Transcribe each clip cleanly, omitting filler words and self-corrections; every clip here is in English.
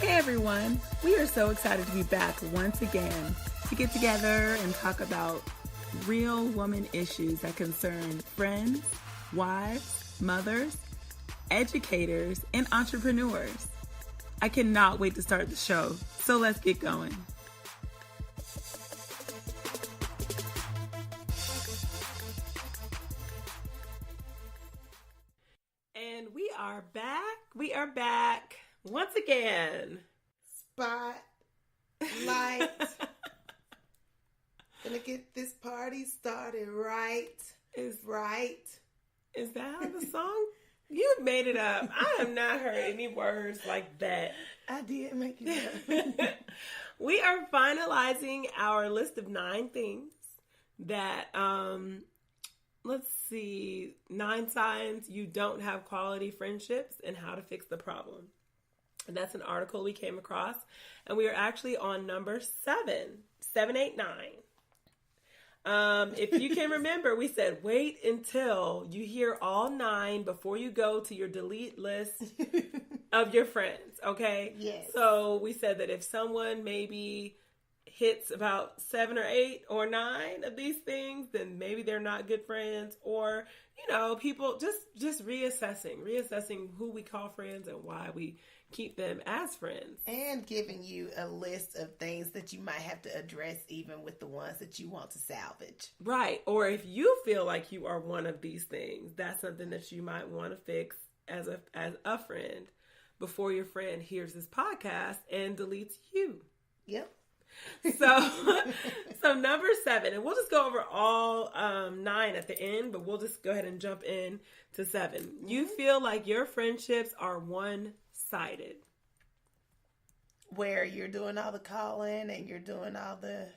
Hey everyone, we are so excited to be back once again to get together and talk about real woman issues that concern friends, wives, mothers, educators, and entrepreneurs. I cannot wait to start the show, so let's get going. And we are back once again. Spotlight. Gonna get this party started right. Is that how the song? You made it up. I have not heard any words like that. I did make it up. We are finalizing our list of 9 things that, let's see, 9 signs you don't have quality friendships and how to fix the problem. And that's an article we came across. And we are actually on number 789. If you can remember, we said wait until you hear all 9 before you go to your delete list of your friends, okay? Yes. So we said that if someone maybe hits about 7 or 8 or 9 of these things, then maybe they're not good friends, or, you know, people just reassessing who we call friends and why we keep them as friends. And giving you a list of things that you might have to address even with the ones that you want to salvage. Right. Or if you feel like you are one of these things, that's something that you might want to fix as a friend before your friend hears this podcast and deletes you. Yep. So number 7, and we'll just go over all 9 at the end, but we'll just go ahead and jump in to 7. Mm-hmm. You feel like your friendships are one-sided. Where you're doing all the calling and you're doing all the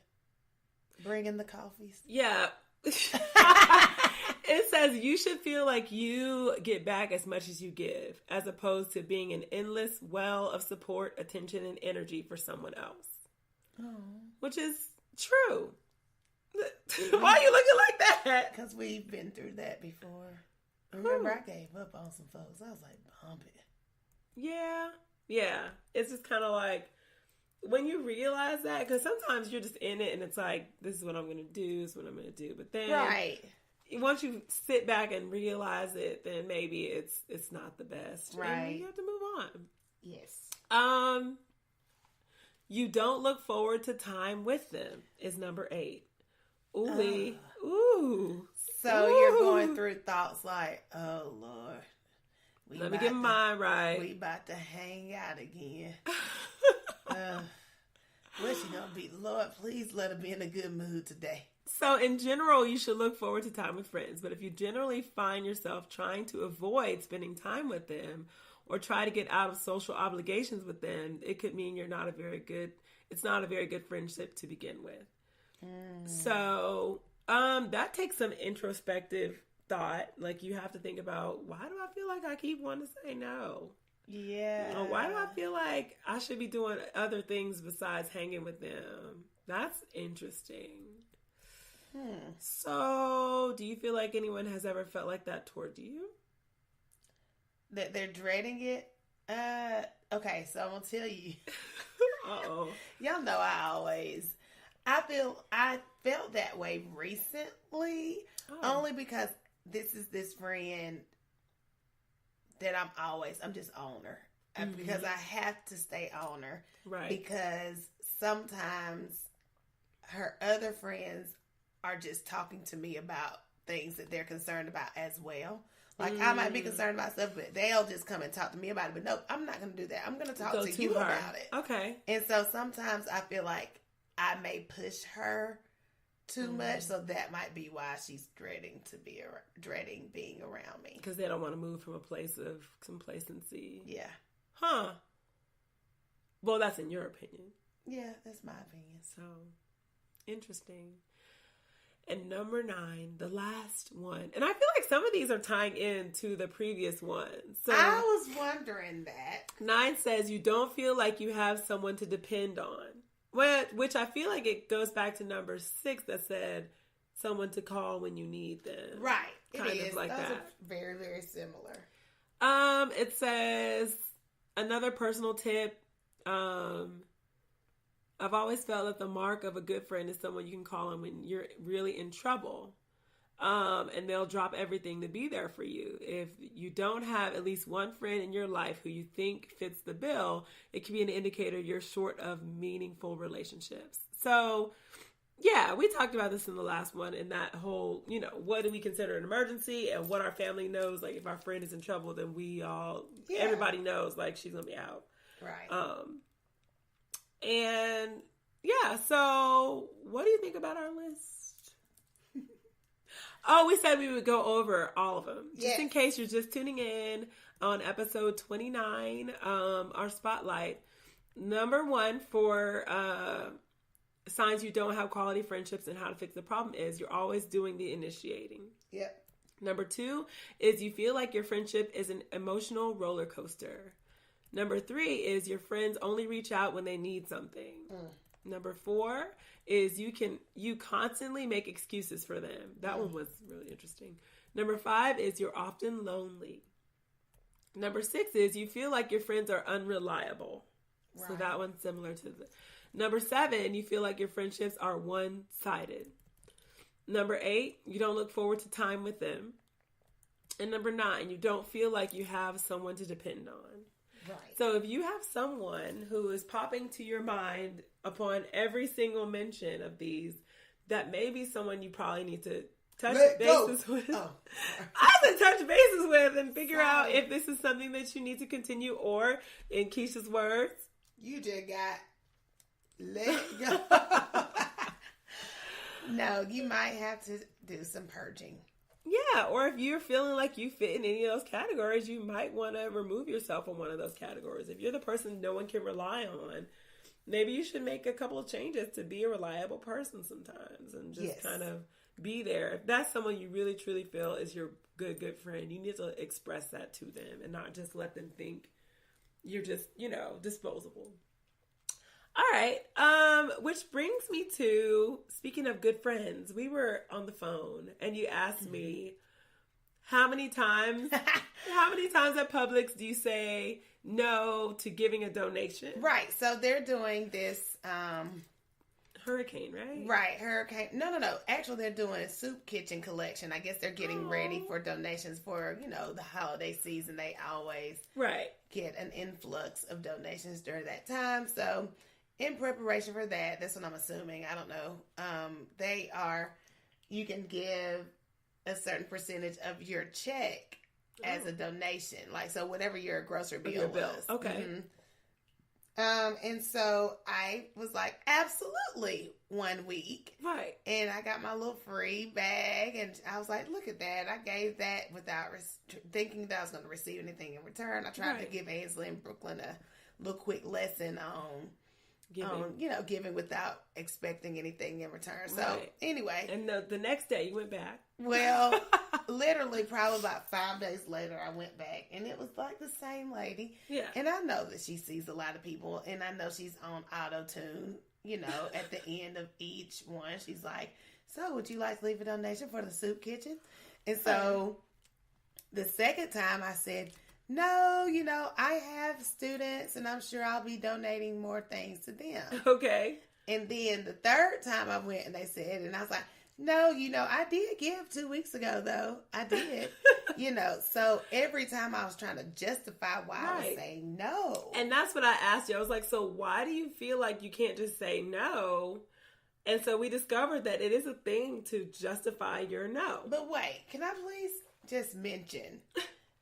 bringing the coffees. Yeah. It says you should feel like you get back as much as you give, as opposed to being an endless well of support, attention, and energy for someone else. Oh. Which is true. Why are you looking like that? Because we've been through that before. Remember, I gave up on some folks. I was like, bump it. Yeah. It's just kind of like, when you realize that, because sometimes you're just in it and it's like, this is what I'm going to do, this is what I'm going to do. But then, right. Once you sit back and realize it, then maybe it's not the best. Right. And you have to move on. Yes. You don't look forward to time with them is number 8. Ooh. So you're going through thoughts like, oh, Lord. Let me get mine right. We about to hang out again. What's she gonna be? Lord, please let her be in a good mood today. So in general, you should look forward to time with friends. But if you generally find yourself trying to avoid spending time with them or try to get out of social obligations with them, it could mean it's not a very good friendship to begin with. So that takes some introspective thought. Like, you have to think about, why do I feel like I keep wanting to say no? Yeah. Why do I feel like I should be doing other things besides hanging with them? That's interesting. So, do you feel like anyone has ever felt like that toward you? That they're dreading it? Okay, so I'm going to tell you. Uh-oh. Y'all know I felt that way recently, only because this friend that I'm just on her. Because I have to stay on her. Right. Because sometimes her other friends are just talking to me about things that they're concerned about as well. Like, I might be concerned about stuff, but they'll just come and talk to me about it. But no, I'm not going to do that. I'm going to talk to you about it. Okay. And so sometimes I feel like I may push her too much, so that might be why she's dreading being around me. Because they don't want to move from a place of complacency. Yeah. Huh. Well, that's in your opinion. Yeah, that's my opinion. So, interesting. And number 9, the last one. And I feel like some of these are tying into the previous ones. So, I was wondering that. 9 says you don't feel like you have someone to depend on. Which I feel like it goes back to number 6 that said someone to call when you need them. Right. Kind it of is. like Those that. are very, very similar. It says another personal tip. I've always felt that the mark of a good friend is someone you can call on when you're really in trouble. And they'll drop everything to be there for you. If you don't have at least one friend in your life who you think fits the bill, it can be an indicator you're short of meaningful relationships. So, yeah, we talked about this in the last one, and that whole, what do we consider an emergency and what our family knows. Like, if our friend is in trouble, then everybody knows, like, she's going to be out. Right. And, yeah, so what do you think about our list? Oh, we said we would go over all of them. Just in case you're just tuning in on episode 29, our spotlight. Number 1 for signs you don't have quality friendships and how to fix the problem is you're always doing the initiating. Yep. Number 2 is you feel like your friendship is an emotional roller coaster. Number 3 is your friends only reach out when they need something. Number 4 is you constantly make excuses for them. That one was really interesting. Number 5 is you're often lonely. Number 6 is you feel like your friends are unreliable. Right. So that one's similar to the... Number 7, you feel like your friendships are one-sided. Number 8, you don't look forward to time with them. And number 9, you don't feel like you have someone to depend on. Right. So if you have someone who is popping to your mind upon every single mention of these, that may be someone you probably need to touch bases with. Oh. I have to touch bases with and figure out if this is something that you need to continue, or in Keisha's words, you just got let go. No, you might have to do some purging. Yeah, or if you're feeling like you fit in any of those categories, you might want to remove yourself from one of those categories. If you're the person no one can rely on, maybe you should make a couple of changes to be a reliable person sometimes and just kind of be there. If that's someone you really, truly feel is your good friend, you need to express that to them and not just let them think you're just, disposable. All right, which brings me to, speaking of good friends, we were on the phone and you asked me, how many times at Publix do you say no to giving a donation? Right, so they're doing this... Hurricane, right? Right, hurricane. No. Actually, they're doing a soup kitchen collection. I guess they're getting ready for donations for, the holiday season. They always get an influx of donations during that time, so... In preparation for that, that's what I'm assuming. I don't know. You can give a certain percentage of your check as a donation. Like, so whatever your grocery bill was. Okay. Mm-hmm. And so I was like, absolutely, 1 week. Right. And I got my little free bag and I was like, look at that. I gave that without thinking that I was going to receive anything in return. I tried to give Ainsley and Brooklyn a little quick lesson on giving without expecting anything in return. So anyway. And the next day you went back. Well, literally probably about 5 days later I went back and it was like the same lady. Yeah. And I know that she sees a lot of people and I know she's on auto-tune, at the end of each one. She's like, so would you like to leave a donation for the soup kitchen? And so the second time I said, no, I have students and I'm sure I'll be donating more things to them. Okay. And then the third time I went and they said, and I was like, no, I did give 2 weeks ago though. I did. So every time I was trying to justify why I was saying no. And that's what I asked you. I was like, so why do you feel like you can't just say no? And so we discovered that it is a thing to justify your no. But wait, can I please just mention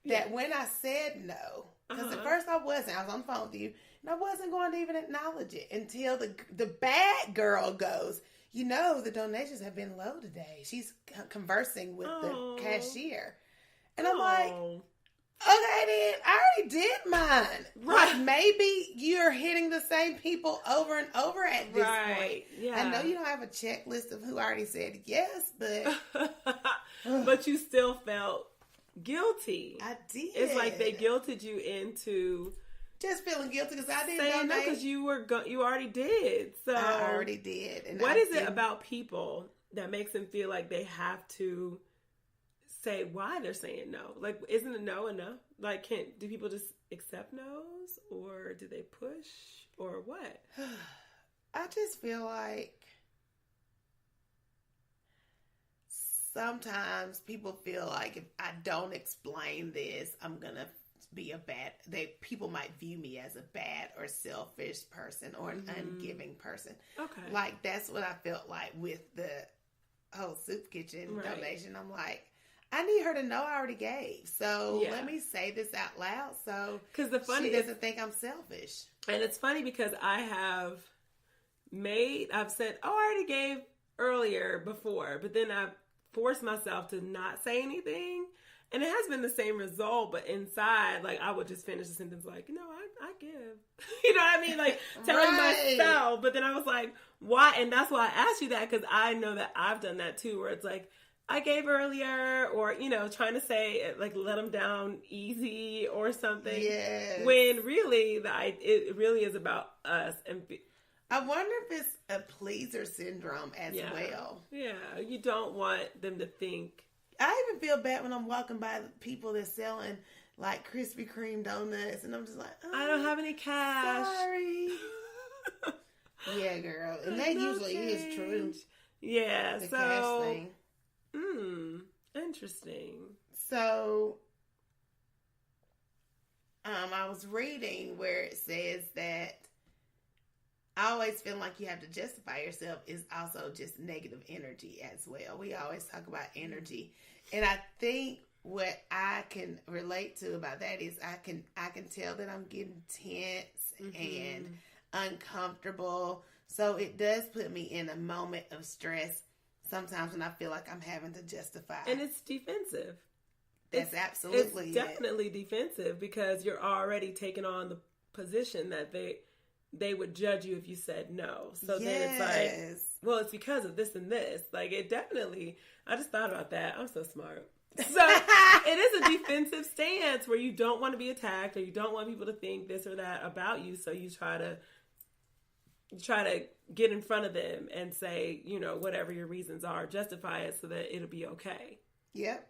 that when I said no, because at first I was on the phone with you, and I wasn't going to even acknowledge it until the bad girl goes, the donations have been low today. She's conversing with the cashier. And I'm like, okay then, I already did mine. Right. Like maybe you're hitting the same people over and over at this point. Yeah. I know you don't have a checklist of who already said yes, but... But you still felt guilty. I did. It's like they guilted you into just feeling guilty because I didn't saying donate. No, because you already did. So I already did. And what is it about people that makes them feel like they have to say why they're saying no. Like, isn't a no enough? Like, do people just accept no's, or do they push, or what? I just feel like sometimes people feel like if I don't explain this, I'm gonna be people might view me as a bad or selfish person or an ungiving person. Okay. Like, that's what I felt like with the whole soup kitchen donation. I'm like, I need her to know I already gave. So let me say this out loud so she doesn't think I'm selfish. And it's funny because I've said, oh, I already gave earlier before, but then I've forced myself to not say anything. And it has been the same result, but inside, like, I would just finish the sentence like, no, I give. You know what I mean? Like, telling myself. But then I was like, why? And that's why I asked you that, because I know that I've done that too, where it's like, I gave earlier, or, you know, trying to say, like, let them down easy or something. Yes. When really, it really is about us. And I wonder if it's a pleaser syndrome as well. Yeah, you don't want them to think. I even feel bad when I'm walking by people that's selling like Krispy Kreme donuts, and I'm just like, oh, I don't have any cash. Sorry. Yeah, girl, and that usually is true. Yeah, the cash thing. Interesting. So, I was reading where it says that I always feel like you have to justify yourself is also just negative energy as well. We always talk about energy. And I think what I can relate to about that is I can tell that I'm getting tense and uncomfortable. So it does put me in a moment of stress sometimes when I feel like I'm having to justify. And it's defensive. That's absolutely It's definitely defensive, because you're already taking on the position that they would judge you if you said no. So then it's like, well, it's because of this and this. Like, it definitely, I just thought about that. I'm so smart. So it is a defensive stance where you don't want to be attacked, or you don't want people to think this or that about you. So you try to get in front of them and say, you know, whatever your reasons are, justify it so that it'll be okay. Yep.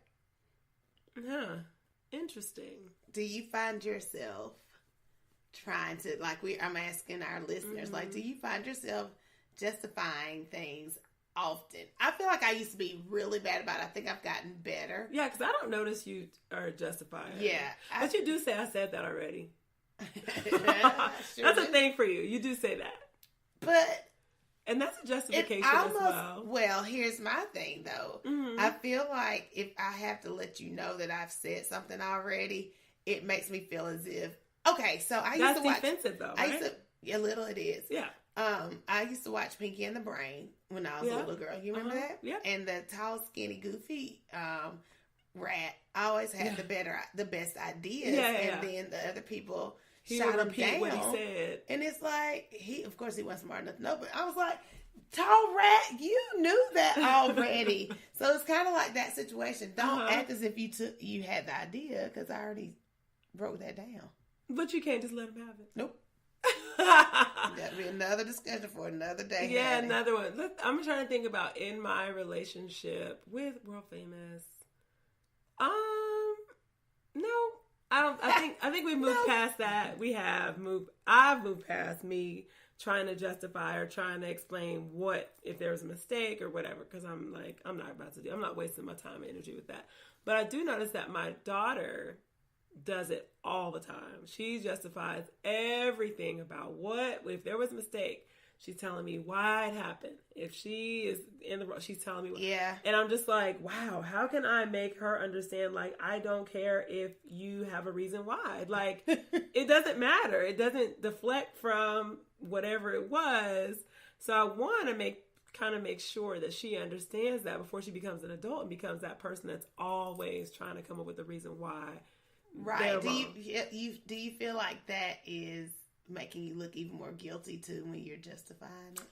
Huh. Interesting. Do you find yourself trying to, like, I'm asking our listeners, like, do you find yourself justifying things often? I feel like I used to be really bad about it. I think I've gotten better. Yeah, because I don't notice you are justifying. Yeah. But you do say, I said that already. Sure That's a thing for you. You do say that. But... And that's a justification as well. Well, here's my thing, though. I feel like if I have to let you know that I've said something already, it makes me feel as if, okay, so I used to watch... That's defensive, though, right? A little it is. Yeah. I used to watch Pinky and the Brain when I was a little girl. You remember that? Yeah. And the tall, skinny, goofy rat always had the best ideas. And then the other people shot him down. What he said. And it's like, of course he wasn't smart enough to know, but I was like, tall rat, you knew that already. So it's kind of like that situation. Don't act as if you had the idea, because I already broke that down. But you can't just let him have it. Nope. That'll be another discussion for another day. Yeah, honey. Another one. I'm trying to think about in my relationship with World Famous. No, I don't. I think we moved past that. I've moved past me trying to justify or trying to explain if there was a mistake or whatever. Because I'm not wasting my time and energy with that. But I do notice that my daughter does it all the time. She justifies everything about if there was a mistake, she's telling me why it happened. If she is in the wrong, she's telling me why. Yeah. And I'm just like, wow, how can I make her understand, like, I don't care if you have a reason why. Like, it doesn't matter. It doesn't deflect from whatever it was. So I want to make sure that she understands that before she becomes an adult and becomes that person that's always trying to come up with a reason why. Right. Do you feel like that is making you look even more guilty too when you're justifying it?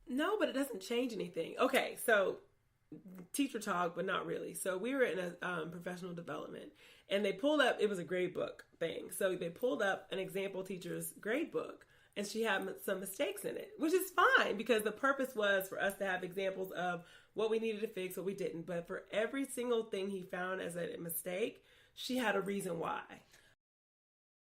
No, but it doesn't change anything. Okay, so teacher talk, but not really. So we were in a professional development, and they pulled up, it was a grade book thing. So they pulled up an example teacher's grade book, and she had some mistakes in it, which is fine, because the purpose was for us to have examples of what we needed to fix, what we didn't. But for every single thing he found as a mistake, she had a reason why.